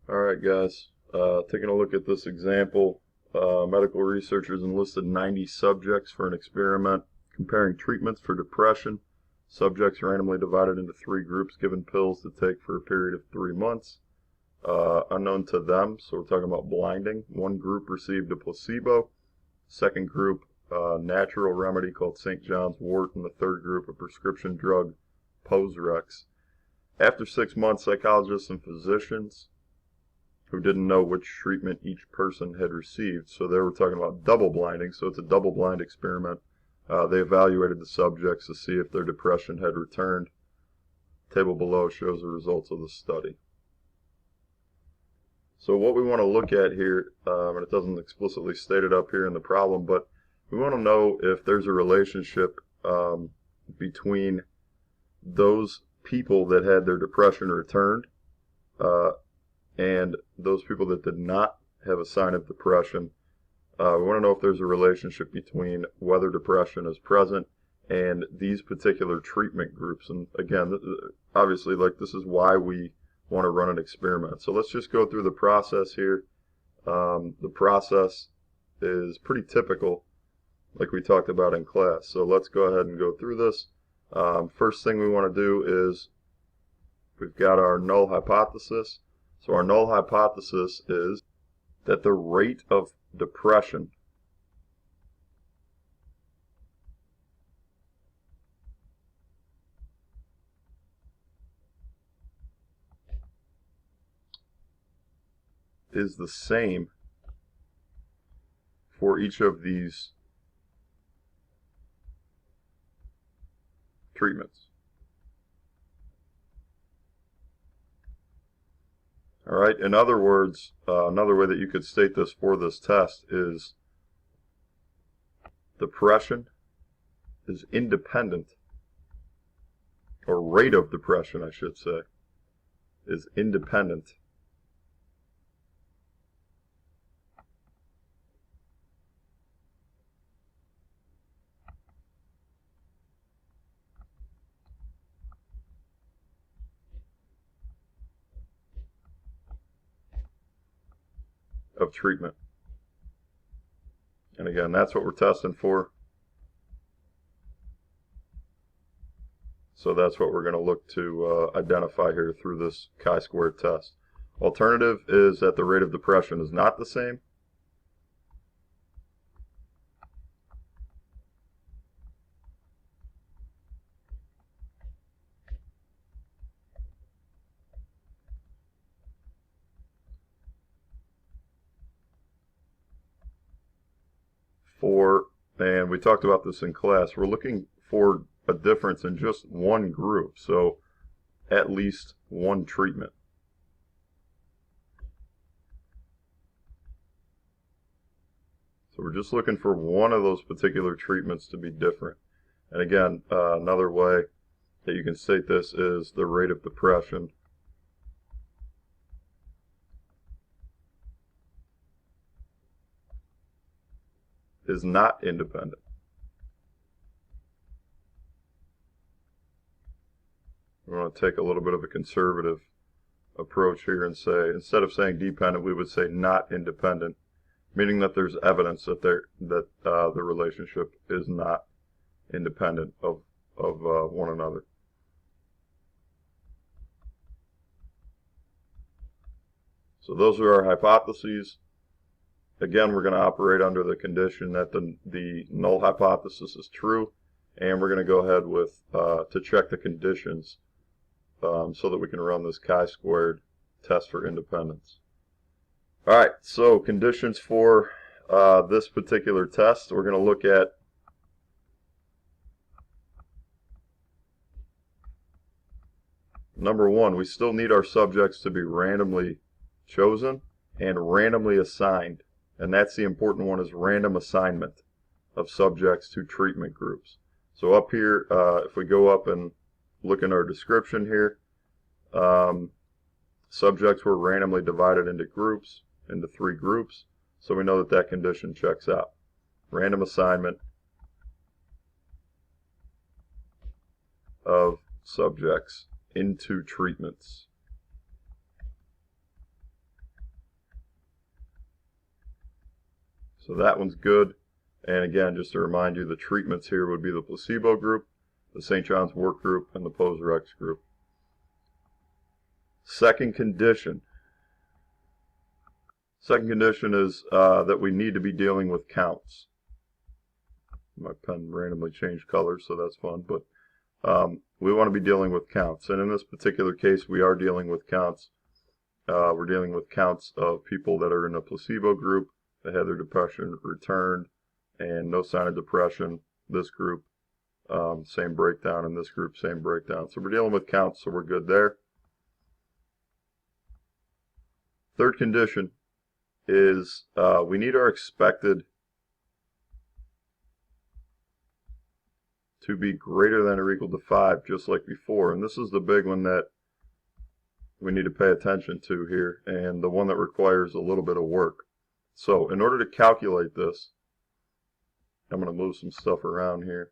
Alright guys, taking a look at this example, medical researchers enlisted 90 subjects for an experiment comparing treatments for depression. Subjects randomly divided into 3 groups given pills to take for a period of 3 months. Unknown to them, so we're talking about blinding. One group received a placebo, second group natural remedy called St. John's wort, and the third group a prescription drug, Posrex. After 6 months, psychologists and physicians who didn't know which treatment each person had received. So they were talking about double blinding, so it's a double blind experiment. They evaluated the subjects to see if their depression had returned. Table below shows the results of the study. So what we want to look at here, and it doesn't explicitly state it up here in the problem, but we want to know if there's a relationship between those people that had their depression returned and those people that did not have a sign of depression. We want to know if there's a relationship between whether depression is present and these particular treatment groups. And again, obviously, this is why we want to run an experiment. So let's just go through the process here. The process is pretty typical, like we talked about in class. So let's go ahead and go through this. First thing we want to do is we've got our null hypothesis. So our null hypothesis is that the rate of depression is the same for each of these treatments. All right. In other words, another way that you could state this for this test is depression is independent, or rate of depression, I should say, is independent of treatment. And again, that's what we're testing for. So that's what we're going to look to identify here through this chi-squared test. Alternative is that the rate of depression is not the same. And we talked about this in class, we're looking for a difference in just one group, so at least one treatment. So we're just looking for one of those particular treatments to be different. And again, another way that you can state this is the rate of depression is not independent. We're going to take a little bit of a conservative approach here and say, instead of saying dependent, we would say not independent, meaning that there's evidence that the relationship is not independent of one another. So those are our hypotheses. Again, we're going to operate under the condition that the null hypothesis is true, and we're going to go ahead with to check the conditions so that we can run this chi-squared test for independence. All right, so conditions for this particular test, we're going to look at number one, we still need our subjects to be randomly chosen and randomly assigned. And that's the important one, is random assignment of subjects to treatment groups. So up here, if we go up and look in our description here, subjects were randomly divided into groups, into 3 groups. So we know that that condition checks out. Random assignment of subjects into treatments. So that one's good. And again, just to remind you, the treatments here would be the placebo group, the St. John's wort group, and the Poser-X group. Second condition. Second condition is that we need to be dealing with counts. My pen randomly changed colors, so that's fun. But we want to be dealing with counts. And in this particular case, we are dealing with counts. We're dealing with counts of people that are in a placebo group that had their depression returned and no sign of depression. This group, same breakdown. In this group, same breakdown. So we're dealing with counts, so we're good there. Third condition is we need our expected to be greater than or equal to 5, just like before. And this is the big one that we need to pay attention to here, and the one that requires a little bit of work. So in order to calculate this, I'm going to move some stuff around here.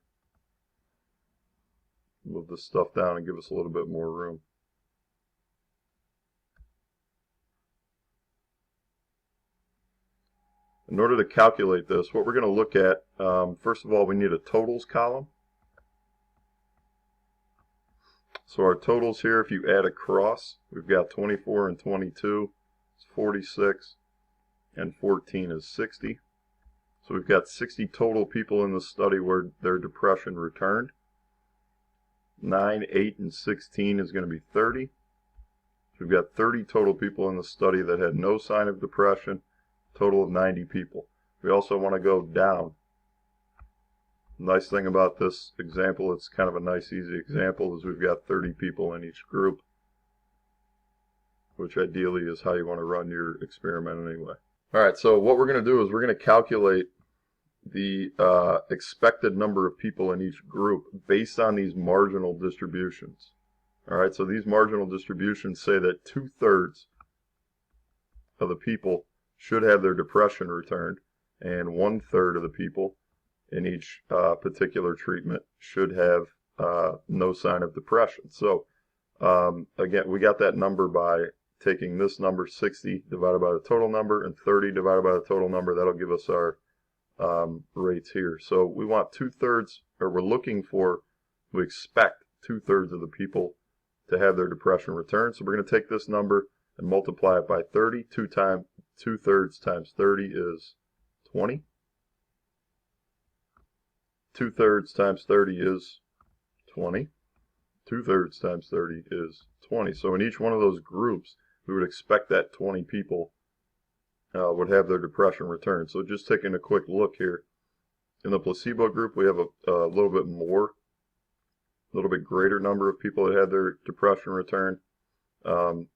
Move this stuff down and give us a little bit more room. In order to calculate this, what we're going to look at, first of all, we need a totals column. So our totals here, if you add across, we've got 24 and 22 is 46, and 14 is 60. So we've got 60 total people in the study where their depression returned. 9, 8, and 16 is going to be 30. So we've got 30 total people in the study that had no sign of depression, total of 90 people. We also want to go down. Nice thing about this example, it's kind of a nice easy example, is we've got 30 people in each group, which ideally is how you want to run your experiment anyway. Alright, so what we're going to do is we're going to calculate the expected number of people in each group based on these marginal distributions. Alright, so these marginal distributions say that 2/3 of the people should have their depression returned, and 1/3 of the people in each particular treatment should have no sign of depression. So again, we got that number by taking this number 60 divided by the total number and 30 divided by the total number. That'll give us our rates here. So we want 2/3, or we're looking for, we expect 2/3 of the people to have their depression returned. So we're going to take this number and multiply it by 30. 2/3 times 30 is 20. 2/3 times 30 is 20. 2/3 times 30 is 20. So in each one of those groups, we would expect that 20 people would have their depression returned. So just taking a quick look here, in the placebo group, we have a little bit more, a little bit greater number of people that had their depression returned.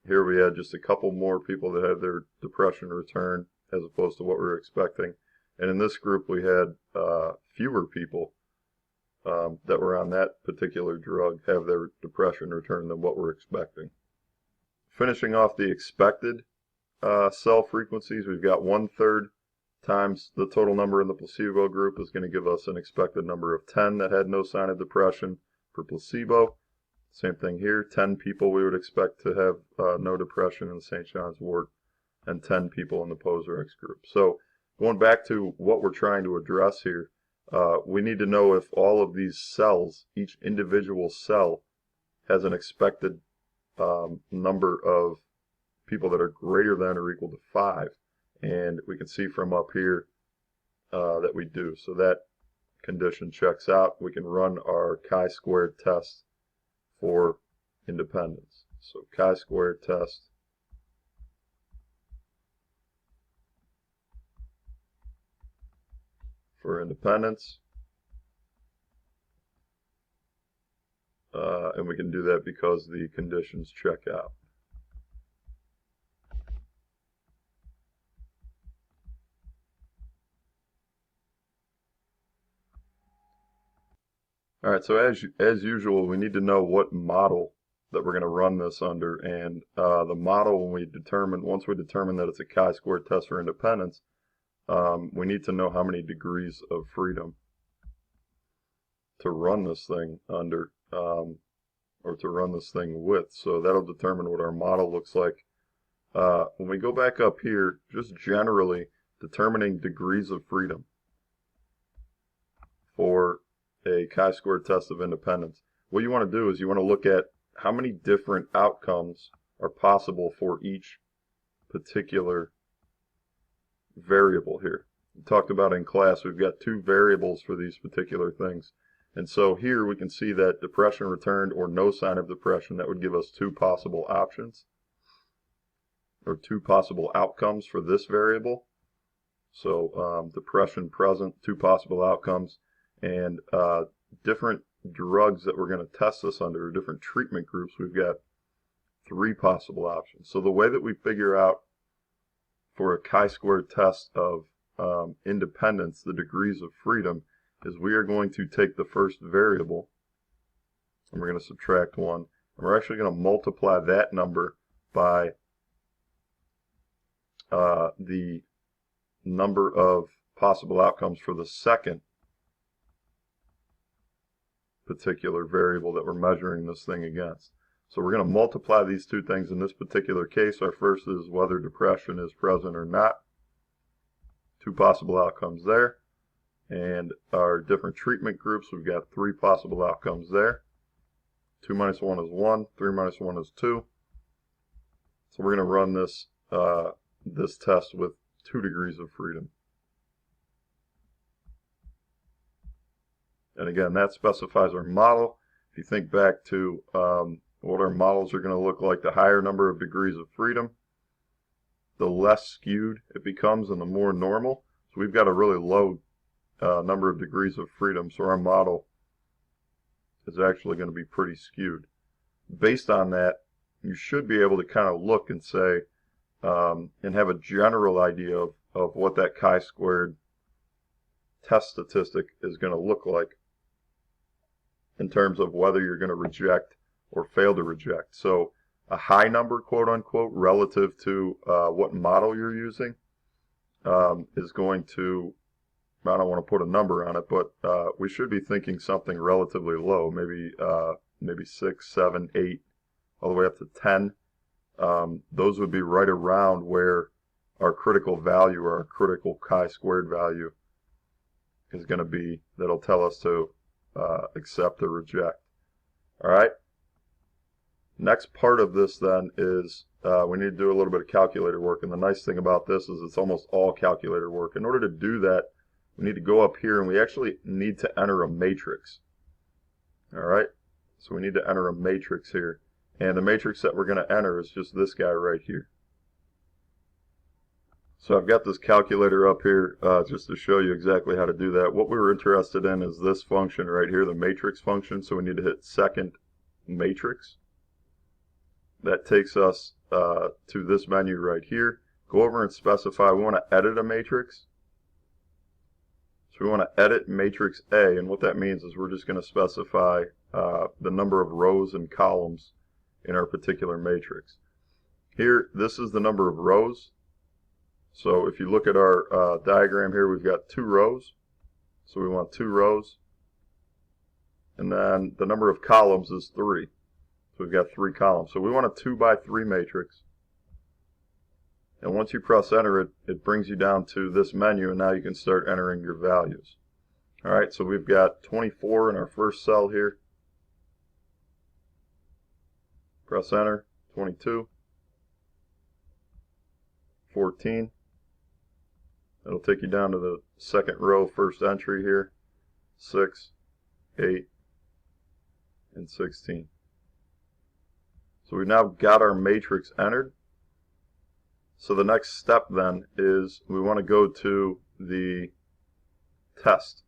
Here we had just a couple more people that had their depression returned as opposed to what we were expecting. And in this group, we had fewer people that were on that particular drug have their depression returned than what we're expecting. Finishing off the expected cell frequencies, we've got 1/3 times the total number in the placebo group is going to give us an expected number of 10 that had no sign of depression for placebo. Same thing here, 10 people we would expect to have no depression in the St. John's wort, and 10 people in the Poser-X group. So going back to what we're trying to address here, we need to know if all of these cells, each individual cell, has an expected number of people that are greater than or equal to 5. And we can see from up here that we do. So that condition checks out. We can run our chi-squared test for independence. So chi-squared test for independence. And we can do that because the conditions check out. All right, so as usual, we need to know what model that we're going to run this under, and the model, once we determine that it's a chi-squared test for independence, we need to know how many degrees of freedom to run this thing under, or to run this thing with. So that'll determine what our model looks like. When we go back up here, just generally, determining degrees of freedom for a chi-square test of independence. What you want to do is you want to look at how many different outcomes are possible for each particular variable here. We talked about in class, we've got two variables for these particular things. And so here we can see that depression returned or no sign of depression. That would give us two possible options or two possible outcomes for this variable. So depression present, two possible outcomes, and different drugs that we're going to test this under, different treatment groups, we've got three possible options. So the way that we figure out for a chi-square test of independence, the degrees of freedom, is we are going to take the first variable and we're going to subtract 1, and we're actually going to multiply that number by the number of possible outcomes for the second particular variable that we're measuring this thing against. So we're going to multiply these two things. In this particular case, our first is whether depression is present or not. Two possible outcomes there. And our different treatment groups, we've got three possible outcomes there. 2 minus 1 is 1, 3 minus 1 is 2. So we're going to run this, this test with 2 degrees of freedom. And again, that specifies our model. If you think back to what our models are going to look like, the higher number of degrees of freedom, the less skewed it becomes and the more normal. So we've got a really low number of degrees of freedom, so our model is actually going to be pretty skewed. Based on that, you should be able to kind of look and say, and have a general idea of what that chi-squared test statistic is going to look like in terms of whether you're going to reject or fail to reject. So a high number, quote unquote, relative to what model you're using is going to, I don't want to put a number on it, but we should be thinking something relatively low, maybe 6, 7, 8, all the way up to 10. Those would be right around where our critical value or our critical chi-squared value is going to be. That'll tell us to accept or reject. All right. Next part of this then is we need to do a little bit of calculator work, and the nice thing about this is it's almost all calculator work. In order to do that, we need to go up here and we actually need to enter a matrix. All right. So we need to enter a matrix here, and the matrix that we're going to enter is just this guy right here. So I've got this calculator up here just to show you exactly how to do that. What we were interested in is this function right here, the matrix function. So we need to hit second matrix. That takes us to this menu right here. Go over and specify we want to edit a matrix. So we want to edit matrix A, and what that means is we're just going to specify the number of rows and columns in our particular matrix. Here, this is the number of rows. So if you look at our diagram here, we've got 2 rows. So we want 2 rows. And then the number of columns is 3. So we've got 3 columns. So we want a 2 by 3 matrix. And once you press enter, it brings you down to this menu, and now you can start entering your values. All right, so we've got 24 in our first cell here. Press enter, 22, 14. It'll take you down to the second row, first entry here, 6, 8, and 16. So we've now got our matrix entered. So the next step then is we want to go to the test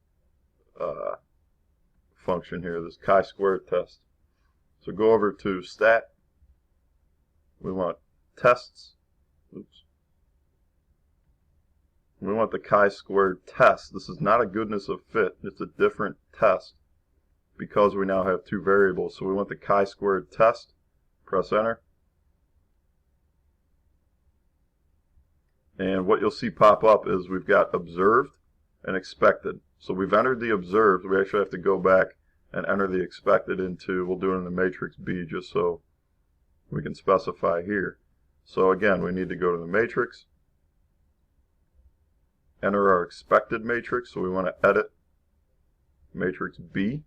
function here, this chi-squared test. So go over to stat. We want tests. Oops. We want the chi-squared test. This is not a goodness of fit. It's a different test because we now have 2 variables. So we want the chi-squared test. Press enter. And what you'll see pop up is we've got observed and expected. So we've entered the observed. We actually have to go back and enter the expected into, we'll do it in the matrix B just so we can specify here. So again, we need to go to the matrix. enter our expected matrix. So we want to edit matrix B.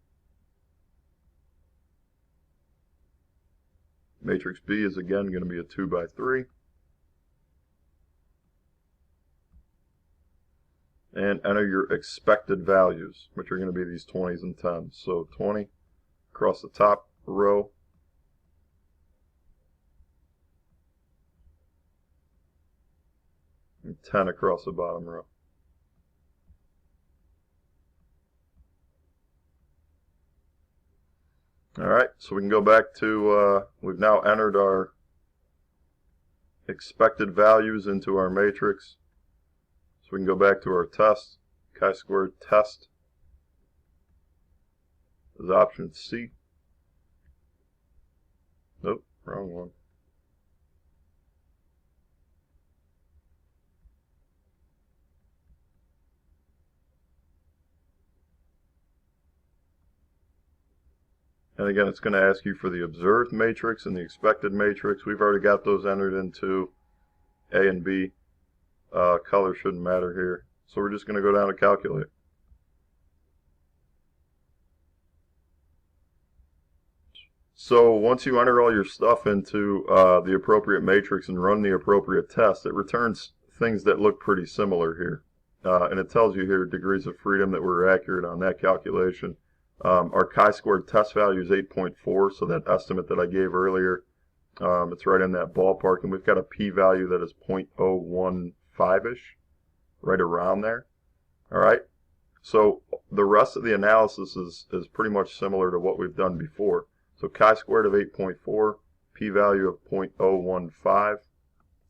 Matrix B is again going to be a 2 by 3. And enter your expected values, which are going to be these 20s and 10s. So 20 across the top row, and 10 across the bottom row. Alright, so we can go back to, we've now entered our expected values into our matrix. So we can go back to our test. Chi-squared test is option C. Nope, wrong one. And again, it's going to ask you for the observed matrix and the expected matrix. We've already got those entered into A and B. Color shouldn't matter here. So we're just going to go down to calculate. So once you enter all your stuff into the appropriate matrix and run the appropriate test, it returns things that look pretty similar here. And it tells you here degrees of freedom that were accurate on that calculation. Our chi-squared test value is 8.4, so that estimate that I gave earlier, it's right in that ballpark. And we've got a p-value that is 0.015-ish, right around there. All right, so the rest of the analysis is pretty much similar to what we've done before. So chi-squared of 8.4, p-value of 0.015. Let's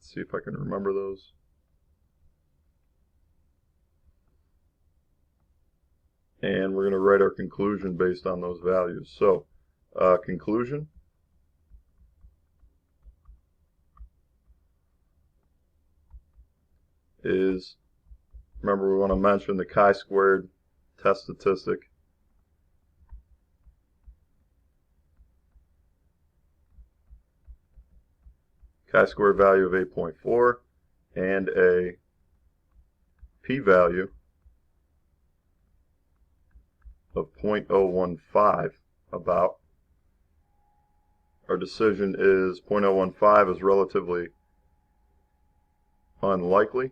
see if I can remember those. And we're going to write our conclusion based on those values. So, conclusion is, remember we want to mention the chi-squared test statistic. Chi-squared value of 8.4 and a p-value of 0.015 about. Our decision is 0.015 is relatively unlikely.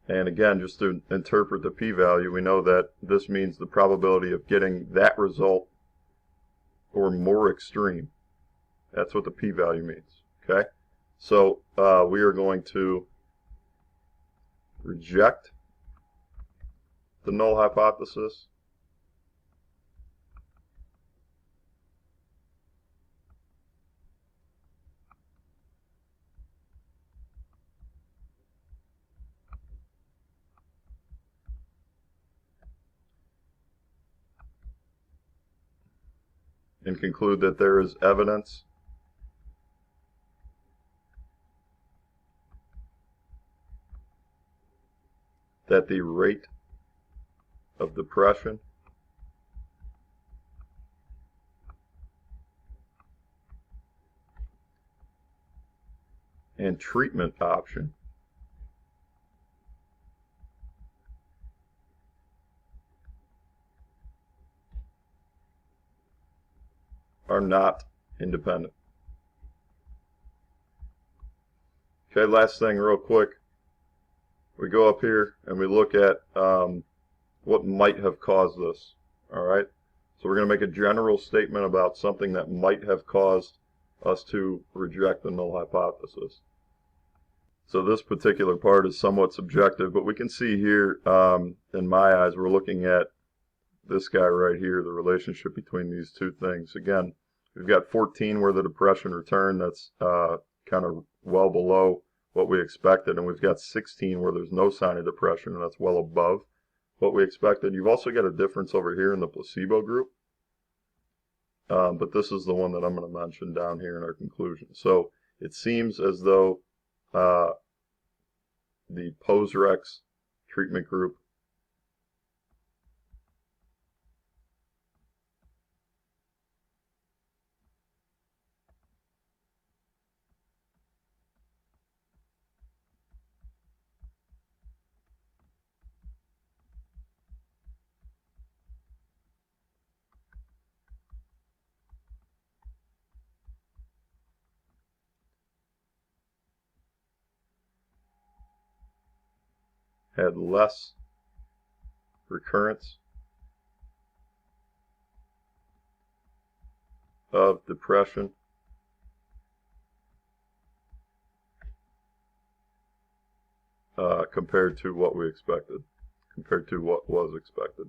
And again, just to interpret the p-value, we know that this means the probability of getting that result or more extreme. That's what the p-value means. Okay? So we are going to reject the null hypothesis. And conclude that there is evidence that the rate of depression and treatment option are not independent. Okay, last thing real quick. We go up here and we look at what might have caused this. Alright, so we're going to make a general statement about something that might have caused us to reject the null hypothesis. So this particular part is somewhat subjective, but we can see here, in my eyes, we're looking at this guy right here, the relationship between these two things. Again, we've got 14 where the depression returned. That's kind of well below what we expected, and we've got 16 where there's no sign of depression, and that's well above what we expected. You've also got a difference over here in the placebo group, but this is the one that I'm going to mention down here in our conclusion. So it seems as though the Poserex treatment group had less recurrence of depression compared to what we expected, compared to what was expected.